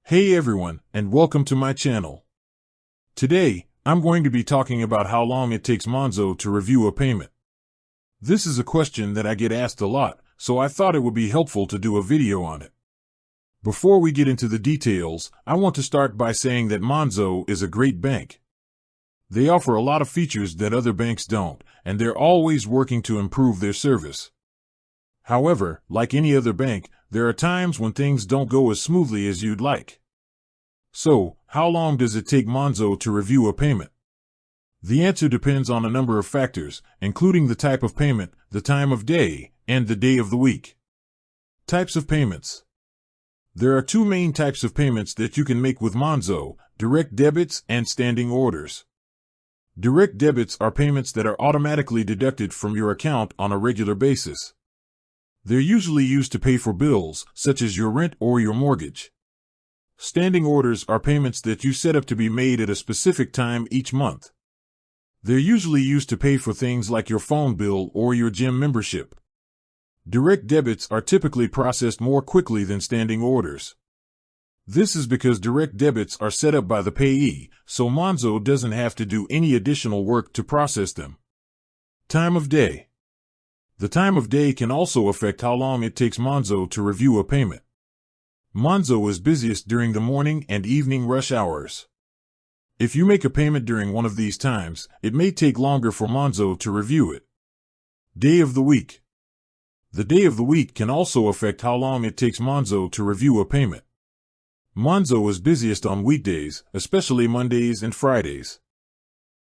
Hey everyone, and welcome to my channel. Today, I'm going to be talking about how long it takes Monzo to review a payment. This is a question that I get asked a lot, so I thought it would be helpful to do a video on it. Before we get into the details, I want to start by saying that Monzo is a great bank. They offer a lot of features that other banks don't, and they're always working to improve their service. However, like any other bank, there are times when things don't go as smoothly as you'd like. So, how long does it take Monzo to review a payment? The answer depends on a number of factors, including the type of payment, the time of day, and the day of the week. Types of payments. There are two main types of payments that you can make with Monzo: direct debits and standing orders. Direct debits are payments that are automatically deducted from your account on a regular basis. They're usually used to pay for bills, such as your rent or your mortgage. Standing orders are payments that you set up to be made at a specific time each month. They're usually used to pay for things like your phone bill or your gym membership. Direct debits are typically processed more quickly than standing orders. This is because direct debits are set up by the payee, so Monzo doesn't have to do any additional work to process them. Time of day. The time of day can also affect how long it takes Monzo to review a payment. Monzo is busiest during the morning and evening rush hours. If you make a payment during one of these times, it may take longer for Monzo to review it. Day of the week. The day of the week can also affect how long it takes Monzo to review a payment. Monzo is busiest on weekdays, especially Mondays and Fridays.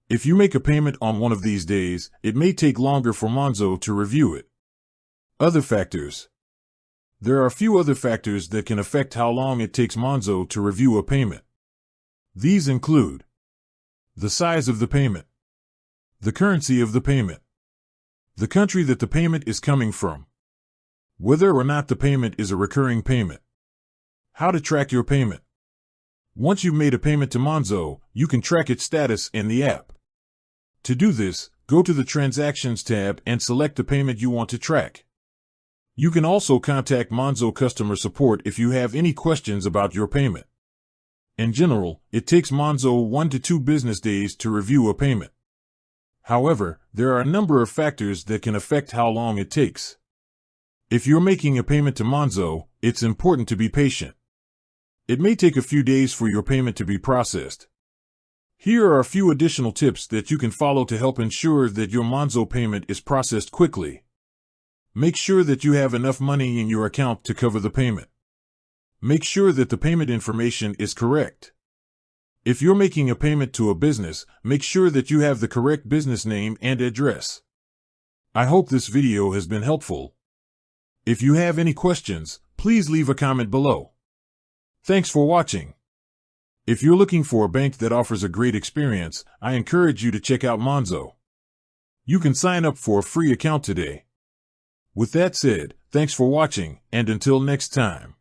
If you make a payment on one of these days, it may take longer for Monzo to review it. Other factors. There are a few other factors that can affect how long it takes Monzo to review a payment. These include the size of the payment, the currency of the payment, the country that the payment is coming from, whether or not the payment is a recurring payment, how to track your payment. Once you've made a payment to Monzo, you can track its status in the app. To do this, go to the Transactions tab and select the payment you want to track. You can also contact Monzo customer support if you have any questions about your payment. In general, it takes Monzo 1 to 2 business days to review a payment. However, there are a number of factors that can affect how long it takes. If you're making a payment to Monzo, it's important to be patient. It may take a few days for your payment to be processed. Here are a few additional tips that you can follow to help ensure that your Monzo payment is processed quickly. Make sure that you have enough money in your account to cover the payment. Make sure that the payment information is correct. If you're making a payment to a business, make sure that you have the correct business name and address. I hope this video has been helpful. If you have any questions, please leave a comment below. Thanks for watching. If you're looking for a bank that offers a great experience, I encourage you to check out Monzo. You can sign up for a free account today. With that said, thanks for watching, and until next time.